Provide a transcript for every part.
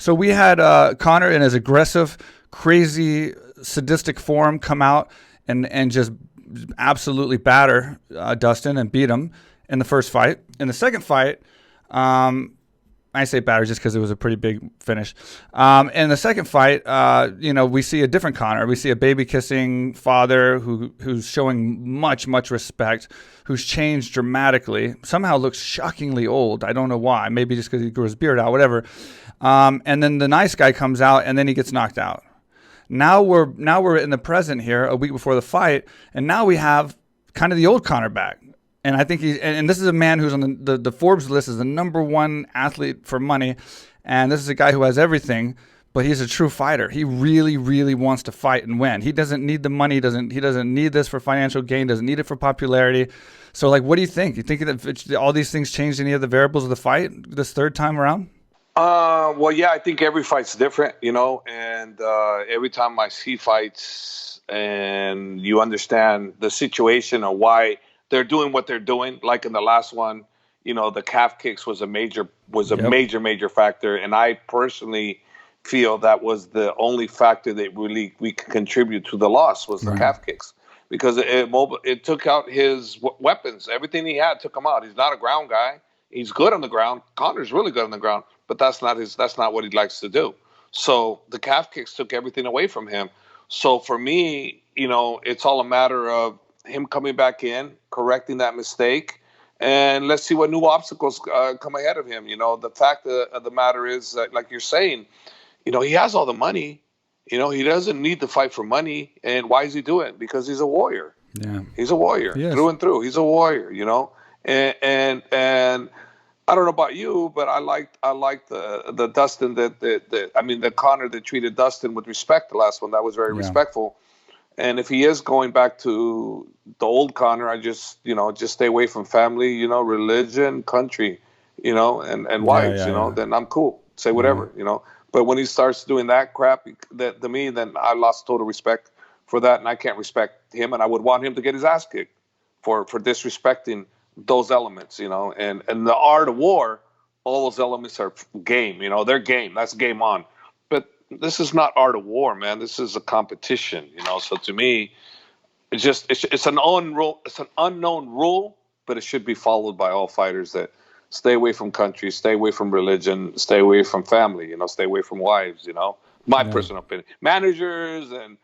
So we had Conor in his aggressive, crazy, sadistic form come out and just absolutely batter Dustin and beat him in the first fight. In the second fight, I say batter just because it was a pretty big finish. In the second fight, we see a different Conor. We see a baby-kissing father who's showing much respect, who's changed dramatically, somehow looks shockingly old. I don't know why. Maybe just because he grew his beard out, whatever. And then the nice guy comes out, and then he gets knocked out. Now we're in the present here, a week before the fight, and now we have kind of the old Conor back. And I think and this is a man who's on the Forbes list as the number one athlete for money. And this is a guy who has everything, but he's a true fighter. He really, really wants to fight and win. He doesn't need the money. He doesn't need this for financial gain. Doesn't need it for popularity. So, what do you think? You think that all these things changed any of the variables of the fight this third time around? Well, yeah, I think every fight's different, and every time I see fights and you understand the situation or why they're doing what they're doing. Like in the last one, the calf kicks was a major factor. And I personally feel that was the only factor that really we could contribute to the loss was the calf kicks, because it took out his weapons. Everything he had took him out. He's not a ground guy. He's good on the ground. Conor's really good on the ground, but that's not what he likes to do. So the calf kicks took everything away from him. So for me, it's all a matter of him coming back in, correcting that mistake, and let's see what new obstacles come ahead of him. The fact of the matter is, like you're saying, he has all the money. He doesn't need to fight for money. And why is he doing it? Because he's a warrior. Yeah, he's a warrior through and through. He's a warrior. And I don't know about you, but I liked the Dustin the Conor that treated Dustin with respect. The last one that was very respectful. And if he is going back to the old Conor, I just stay away from family, religion, country, and wives, then I'm cool. Say whatever, But when he starts doing that crap, to me, then I lost total respect for that, and I can't respect him, and I would want him to get his ass kicked for disrespecting those elements, And the art of war, all those elements are game, they're game. That's game on. But this is not art of war, man. This is a competition, So to me, it's an unknown rule, but it should be followed by all fighters that stay away from country, stay away from religion, stay away from family, stay away from wives, My personal opinion. Managers and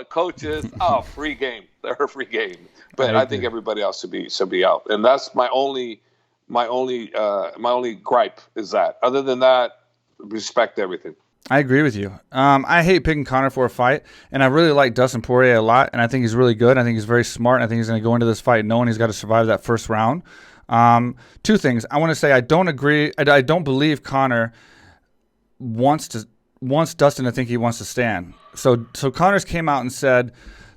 coaches, free game. They're a free game. But I think everybody else should be out. And that's my only gripe is that. Other than that, respect everything. I agree with you. I hate picking Conor for a fight, and I really like Dustin Poirier a lot, and I think he's really good. I think he's very smart, and I think he's going to go into this fight knowing he's got to survive that first round. Two things. I want to say I don't agree. I don't believe Conor wants Dustin to think he wants to stand. So Conor's came out and said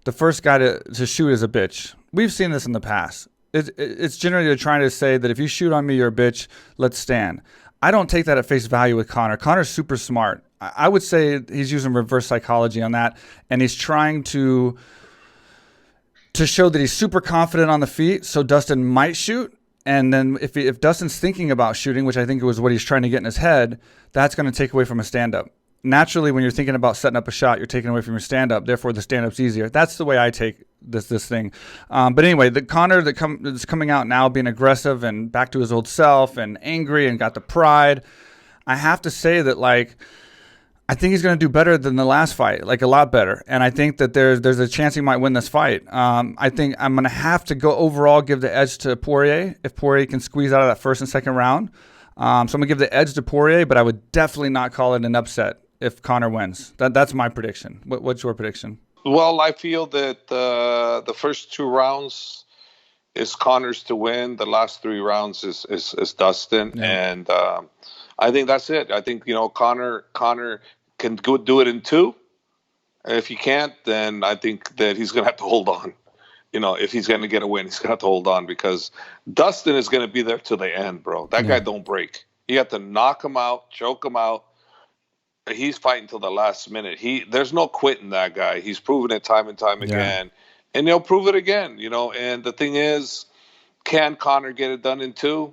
the first guy to shoot is a bitch. We've seen this in the past. It's generally they're trying to say that if you shoot on me, you're a bitch, let's stand. I don't take that at face value with Conor. Conor's super smart. I would say he's using reverse psychology on that, and he's trying to show that he's super confident on the feet, so Dustin might shoot. And then if Dustin's thinking about shooting, which I think was what he's trying to get in his head, that's going to take away from a stand-up. Naturally, when you're thinking about setting up a shot, you're taking away from your stand-up. Therefore, the stand-up's easier. That's the way I take this thing. But anyway, the Conor that's coming out now being aggressive and back to his old self and angry and got the pride, I have to say that, I think he's going to do better than the last fight, a lot better. And I think that there's a chance he might win this fight. I think I'm going to have to go overall give the edge to Poirier if Poirier can squeeze out of that first and second round. So I'm going to give the edge to Poirier, but I would definitely not call it an upset if Conor wins. That's my prediction. What's your prediction? Well, I feel that the first two rounds is Conor's to win. The last three rounds is Dustin. Yeah. And I think that's it. I think, Conor can go do it in two. If he can't, then I think that he's going to have to hold on. If he's going to get a win, he's going to have to hold on because Dustin is going to be there till the end, bro. That guy don't break. You have to knock him out, choke him out. He's fighting till the last minute. There's no quitting that guy. He's proven it time and time again. And he'll prove it again, And the thing is, can Conor get it done in two?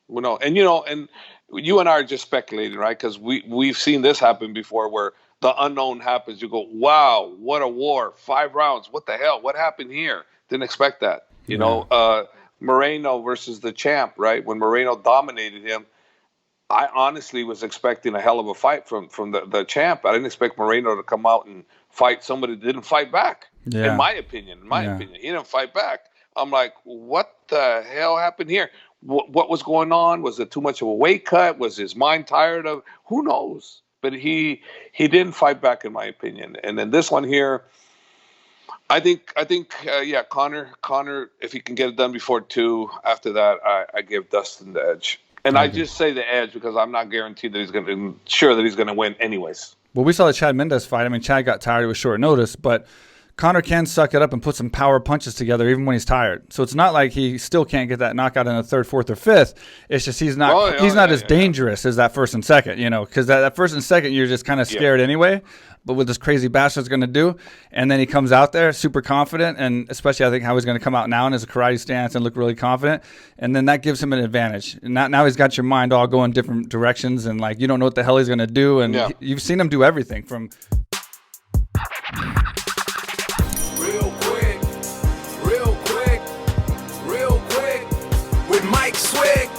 And you and I are just speculating, right? Because we've seen this happen before, where the unknown happens. You go, wow, what a war! 5 rounds. What the hell? What happened here? Didn't expect that. You know, Moreno versus the champ, right? When Moreno dominated him, I honestly was expecting a hell of a fight from the champ. I didn't expect Moreno to come out and fight somebody that didn't fight back. Yeah. In my opinion, he didn't fight back. I'm like, what the hell happened here? What was going on? Was it too much of a weight cut? Was his mind tired of? Who knows? But he didn't fight back, in my opinion. And then this one here, I think, Conor, if he can get it done before 2, after that, I give Dustin the edge. And I just say the edge because I'm not guaranteed that he's going to win anyways. Well, we saw the Chad Mendez fight. I mean, Chad got tired. It was short notice, but Conor can suck it up and put some power punches together even when he's tired. So it's not like he still can't get that knockout in the 3rd, 4th, or 5th. It's just he's not as dangerous as that 1st and 2nd, you know, because that 1st and 2nd, you're just kind of scared anyway. But what this crazy bastard's going to do, and then he comes out there super confident, and especially I think how he's going to come out now in his karate stance and look really confident, and then that gives him an advantage. And now he's got your mind all going different directions, and like you don't know what the hell he's going to do, and you've seen him do everything from. Real quick, with Mike Swick.